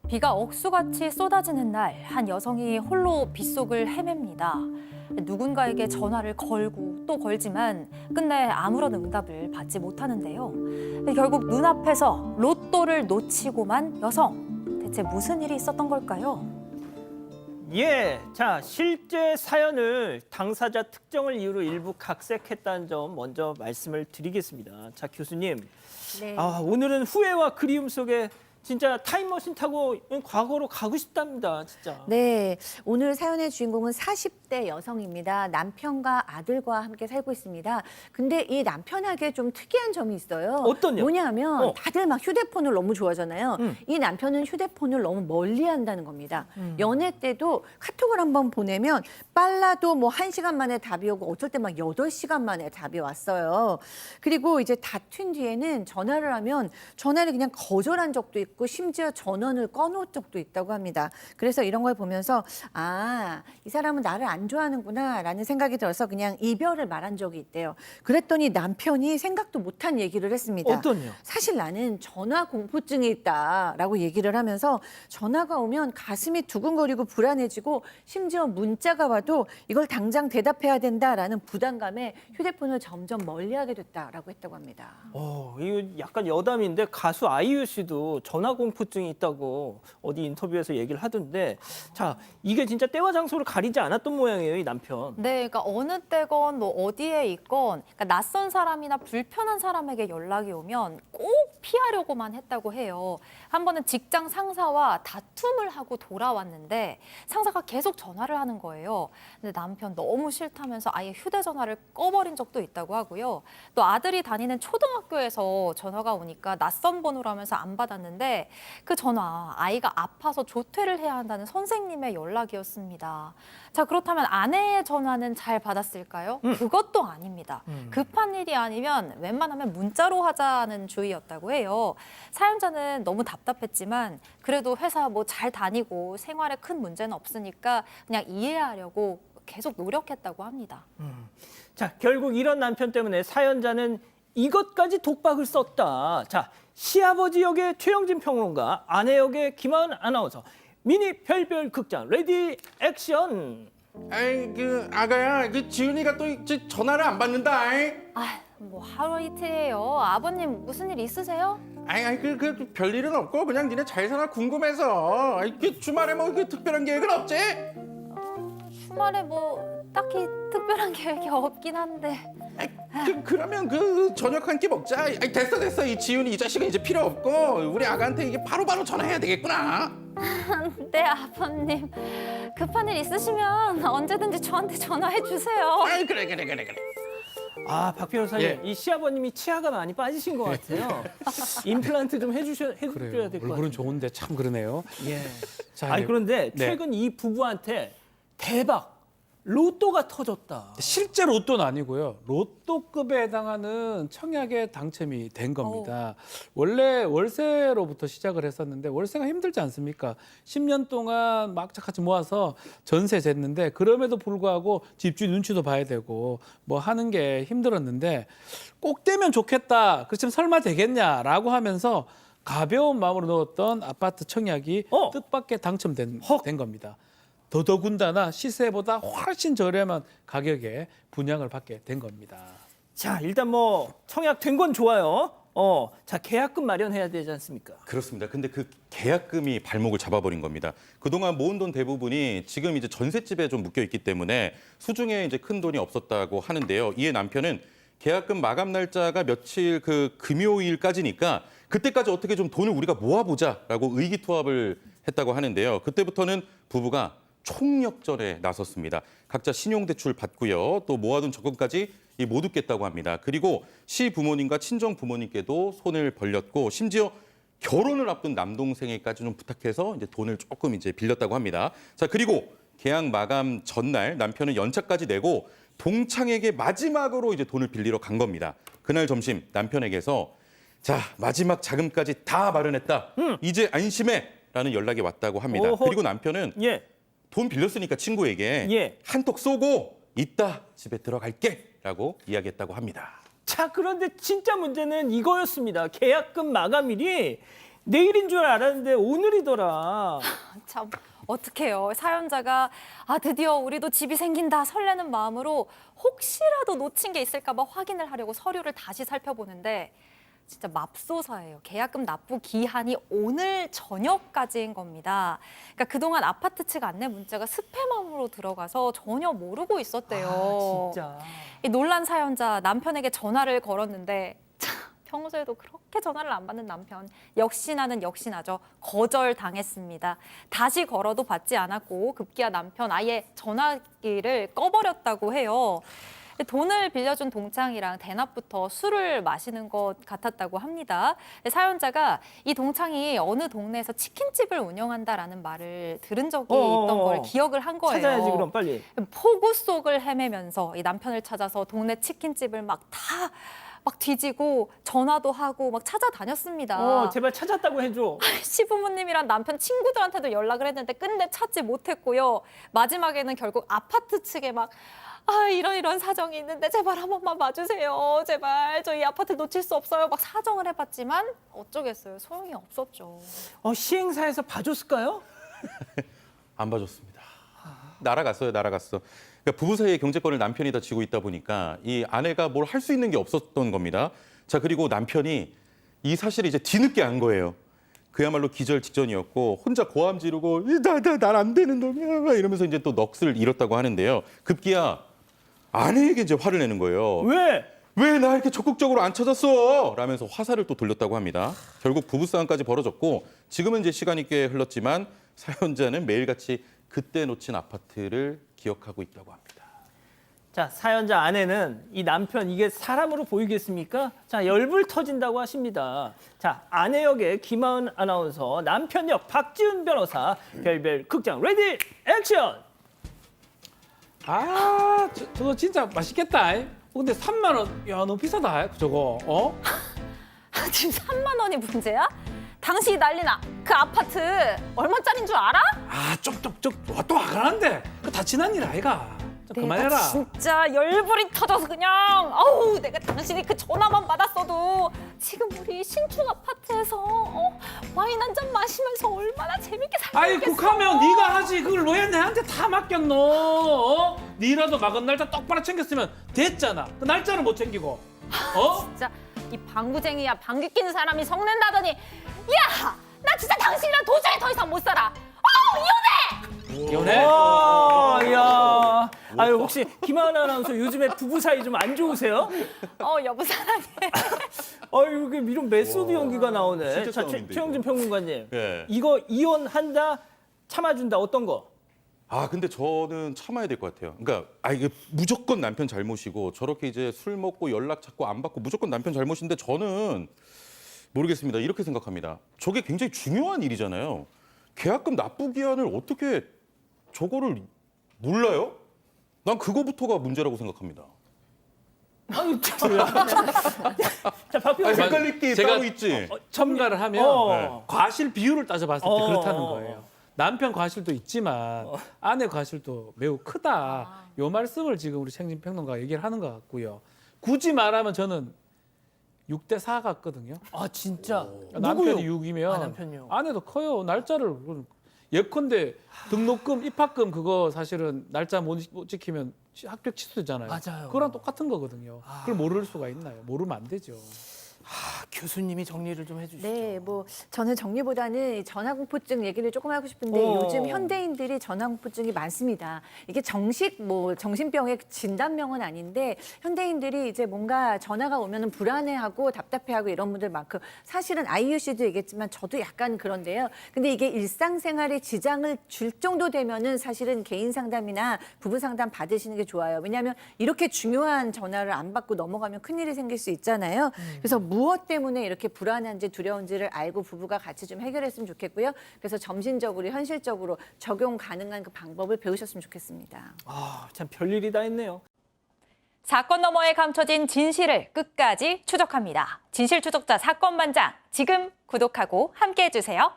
비가 억수같이 쏟아지는 날, 한 여성이 홀로 빗속을 헤맵니다. 누군가에게 전화를 걸고 또 걸지만 끝내 아무런 응답을 받지 못하는데요. 결국 눈앞에서 로또를 놓치고만 여성. 대체 무슨 일이 있었던 걸까요? 예, 자 실제 사연을 당사자 특정을 이유로 일부 각색했다는 점 먼저 말씀을 드리겠습니다. 자 교수님, 네. 오늘은 후회와 그리움 속에 진짜 타임머신 타고 과거로 가고 싶답니다, 진짜. 네, 오늘 사연의 주인공은 40대 여성입니다. 남편과 아들과 함께 살고 있습니다. 근데 이 남편에게 좀 특이한 점이 있어요. 어떤요? 뭐냐면 다들 막 휴대폰을 너무 좋아하잖아요. 음. 이 남편은 휴대폰을 너무 멀리한다는 겁니다. 연애 때도 카톡을 한번 보내면 빨라도 뭐 1시간 만에 답이 오고 어쩔 때 막 8시간 만에 답이 왔어요. 그리고 이제 다툰 뒤에는 전화를 하면 전화를 그냥 거절한 적도 있고 심지어 전원을 꺼놓은 적도 있다고 합니다. 그래서 이런 걸 보면서 이 사람은 나를 안 좋아하는구나 라는 생각이 들어서 그냥 이별을 말한 적이 있대요. 그랬더니 남편이 생각도 못한 얘기를 했습니다. 어떤요? 사실 나는 전화 공포증이 있다라고 얘기를 하면서 전화가 오면 가슴이 두근거리고 불안해지고 심지어 문자가 와도 이걸 당장 대답해야 된다라는 부담감에 휴대폰을 점점 멀리하게 됐다라고 했다고 합니다. 이거 약간 여담인데 가수 아이유 씨도 전화 공포증이 있다고 어디 인터뷰에서 얘기를 하던데, 자 이게 진짜 때와 장소를 가리지 않았던 모양이에요, 이 남편. 네, 그러니까 어느 때건 뭐 어디에 있건 그러니까 낯선 사람이나 불편한 사람에게 연락이 오면 꼭 피하려고만 했다고 해요. 한 번은 직장 상사와 다툼을 하고 돌아왔는데 상사가 계속 전화를 하는 거예요. 근데 남편 너무 싫다면서 아예 휴대전화를 꺼버린 적도 있다고 하고요. 또 아들이 다니는 초등학교에서 전화가 오니까 낯선 번호라면서 안 받았는데 그 전화 아이가 아파서 조퇴를 해야 한다는 선생님의 연락이었습니다. 자, 그렇다면 아내의 전화는 잘 받았을까요? 그것도 아닙니다. 급한 일이 아니면 웬만하면 문자로 하자는 주의였다고 해요. 사연자는 너무 답답했지만 그래도 회사 뭐 잘 다니고 생활에 큰 문제는 없으니까 그냥 이해하려고 계속 노력했다고 합니다. 자 결국 이런 남편 때문에 사연자는 이것까지 독박을 썼다. 자 시아버지 역의 최영진 평론가, 아내 역의 김하은 아나운서, 미니 별별 극장 레디 액션. 아이 아가야, 지훈이가 또 전화를 안 받는다. 뭐 하루 이틀이에요. 아버님 무슨 일 있으세요? 별일은 없고 그냥 니네 잘 사나 궁금해서. 주말에 뭐 특별한 계획은 없지? 주말에 뭐 딱히 특별한 계획이 없긴 한데. 그러면 저녁 한 끼 먹자. 됐어. 이 지훈이 이 자식은 이제 필요 없고 우리 아가한테 이게 바로바로 전화해야 되겠구나. 네, 아버님. 급한 일 있으시면 언제든지 저한테 전화해 주세요. 그래. 박 변호사님, 예. 이 시아버님이 치아가 많이 빠지신 것 같아요. 임플란트 좀 해줘야 될 것 그래요. 같아요. 얼굴은 좋은데 참 그러네요. 예. 자, 아니 그런데 네. 최근 이 부부한테 대박 로또가 터졌다. 실제 로또는 아니고요. 로또급에 해당하는 청약에 당첨이 된 겁니다. 원래 월세로부터 시작을 했었는데 월세가 힘들지 않습니까? 10년 동안 막 같이 모아서 전세 쟀는데 그럼에도 불구하고 집주인 눈치도 봐야 되고 뭐 하는 게 힘들었는데 꼭 되면 좋겠다. 그렇지만 설마 되겠냐라고 하면서 가벼운 마음으로 넣었던 아파트 청약이 뜻밖의 당첨된 겁니다. 더더군다나 시세보다 훨씬 저렴한 가격에 분양을 받게 된 겁니다. 자 일단 뭐 청약 된 건 좋아요. 자 계약금 마련해야 되지 않습니까? 그렇습니다. 근데 그 계약금이 발목을 잡아버린 겁니다. 그동안 모은 돈 대부분이 지금 이제 전셋집에 좀 묶여 있기 때문에 수중에 이제 큰 돈이 없었다고 하는데요. 이에 남편은 계약금 마감 날짜가 며칠 금요일까지니까 그때까지 어떻게 좀 돈을 우리가 모아보자라고 의기투합을 했다고 하는데요. 그때부터는 부부가 총력전에 나섰습니다. 각자 신용대출 받고요. 또 모아둔 적금까지 모두 깼다고 합니다. 그리고 시부모님과 친정 부모님께도 손을 벌렸고 심지어 결혼을 앞둔 남동생에게까지 좀 부탁해서 이제 돈을 조금 이제 빌렸다고 합니다. 자, 그리고 계약 마감 전날 남편은 연차까지 내고 동창에게 마지막으로 이제 돈을 빌리러 간 겁니다. 그날 점심 남편에게서 자, 마지막 자금까지 다 마련했다. 이제 안심해라는 연락이 왔다고 합니다. 오호. 그리고 남편은 돈 빌렸으니까 친구에게 한턱 쏘고 이따 집에 들어갈게라고 이야기했다고 합니다. 자 그런데 진짜 문제는 이거였습니다. 계약금 마감일이 내일인 줄 알았는데 오늘이더라. 참 어떡해요. 사연자가 드디어 우리도 집이 생긴다 설레는 마음으로 혹시라도 놓친 게 있을까 봐 확인을 하려고 서류를 다시 살펴보는데 진짜 맙소사예요. 계약금 납부 기한이 오늘 저녁까지인 겁니다. 그러니까 그동안 아파트 측 안내 문자가 스팸함으로 들어가서 전혀 모르고 있었대요. 진짜. 이 논란 사연자 남편에게 전화를 걸었는데 평소에도 그렇게 전화를 안 받는 남편 역시나는 역시나죠. 거절당했습니다. 다시 걸어도 받지 않았고 급기야 남편 아예 전화기를 꺼버렸다고 해요. 돈을 빌려준 동창이랑 대낮부터 술을 마시는 것 같았다고 합니다. 사연자가 이 동창이 어느 동네에서 치킨집을 운영한다라는 말을 들은 적이 있던 걸 기억을 한 거예요. 찾아야지 그럼 빨리. 폭우 속을 헤매면서 이 남편을 찾아서 동네 치킨집을 막 뒤지고 전화도 하고 막 찾아다녔습니다. 제발 찾았다고 해줘. 시부모님이랑 남편 친구들한테도 연락을 했는데 끝내 찾지 못했고요. 마지막에는 결국 아파트 측에 막 이런 사정이 있는데 제발 한 번만 봐주세요. 제발 저희 아파트 놓칠 수 없어요. 막 사정을 해봤지만 어쩌겠어요. 소용이 없었죠. 시행사에서 봐줬을까요? 안 봐줬습니다. 날아갔어요. 그러니까 부부 사이의 경제권을 남편이 다 쥐고 있다 보니까 이 아내가 뭘 할 수 있는 게 없었던 겁니다. 자, 그리고 남편이 이 사실을 이제 뒤늦게 안 거예요. 그야말로 기절 직전이었고 혼자 고함 지르고 난 안 되는 놈이야 이러면서 이제 또 넋을 잃었다고 하는데요. 급기야 아내에게 이제 화를 내는 거예요. 왜 나 이렇게 적극적으로 안 찾았어? 라면서 화살을 또 돌렸다고 합니다. 결국 부부싸움까지 벌어졌고 지금은 이제 시간이 꽤 흘렀지만 사연자는 매일같이 그때 놓친 아파트를 기억하고 있다고 합니다. 자, 사연자 아내는 이 남편 이게 사람으로 보이겠습니까? 자, 열불 터진다고 하십니다. 자, 아내 역의 김하은 아나운서, 남편 역 박지훈 변호사, 별별 극장 레디 액션! 저거 진짜 맛있겠다. 근데 3만 원, 야 너무 비싸다. 저거. 지금 3만 원이 문제야? 당신이 난리나. 그 아파트 얼마짜린 줄 알아? 쪽쪽쪽 또 와가는데 그 다 지난 일 아이가. 좀 그만해라. 내가 진짜 열불이 터져서 그냥 내가 당신이 그 전화만 받았어도 지금 우리 신축 아파트에서 와인 한 잔 마시면서 얼마나 재밌게 살고 있겠어. 국하면 네가 하지. 그걸 왜 내한테 다 맡겼노? 니라도 막은 날짜 똑바로 챙겼으면 됐잖아. 그 날짜를 못 챙기고. 진짜 이 방구쟁이야. 방귀 뀌는 사람이 성낸다더니 야! 나 진짜 당신이랑 도저히 더 이상 못 살아. 이혼해! 이혼해? 야, 혹시 김하은 아나운서 요즘에 부부 사이 좀 안 좋으세요? 여보 사랑해. 이게 이런 메소드 연기가 나오네. 진짜 자, 싸움인데, 최영진 이거. 평론가님, 예. 이거 이혼한다, 참아준다, 어떤 거? 근데 저는 참아야 될 것 같아요. 그러니까 이게 무조건 남편 잘못이고 저렇게 이제 술 먹고 연락 자꾸 안 받고 무조건 남편 잘못인데 저는 모르겠습니다. 이렇게 생각합니다. 저게 굉장히 중요한 일이잖아요. 계약금 납부 기한을 어떻게 저거를 몰라요? 난 그거부터가 문제라고 생각합니다. 자, 박 변호사. 헷갈릴 게 제가 따로 있지. 첨가를 하면 네. 과실 비율을 따져봤을 때 그렇다는 어. 거예요. 남편 과실도 있지만 아내 과실도 매우 크다. 요 말씀을 지금 우리 최영진 평론가가 얘기를 하는 것 같고요. 굳이 말하면 저는 6대 4 같거든요. 진짜. 남편이 누구요? 6이면 남편요. 아내도 커요. 날짜를 예컨대 등록금, 입학금 그거 사실은 날짜 못 지키면 합격 취소되잖아요. 맞아요. 그거랑 똑같은 거거든요. 그걸 모를 수가 있나요? 모르면 안 되죠. 교수님이 정리를 좀 해주시죠. 네, 저는 정리보다는 전화공포증 얘기를 조금 하고 싶은데 요즘 현대인들이 전화공포증이 많습니다. 이게 정식 정신병의 진단명은 아닌데 현대인들이 이제 뭔가 전화가 오면은 불안해하고 답답해하고 이런 분들 많고 사실은 아이유 씨도 얘기했지만 저도 약간 그런데요. 근데 이게 일상생활에 지장을 줄 정도 되면은 사실은 개인 상담이나 부부 상담 받으시는 게 좋아요. 왜냐하면 이렇게 중요한 전화를 안 받고 넘어가면 큰일이 생길 수 있잖아요. 그래서 무엇 때문에 이렇게 불안한지 두려운지를 알고 부부가 같이 좀 해결했으면 좋겠고요. 그래서 점진적으로 현실적으로 적용 가능한 그 방법을 배우셨으면 좋겠습니다. 참 별일이 다 있네요. 사건 너머에 감춰진 진실을 끝까지 추적합니다. 진실 추적자 사건 반장 지금 구독하고 함께해 주세요.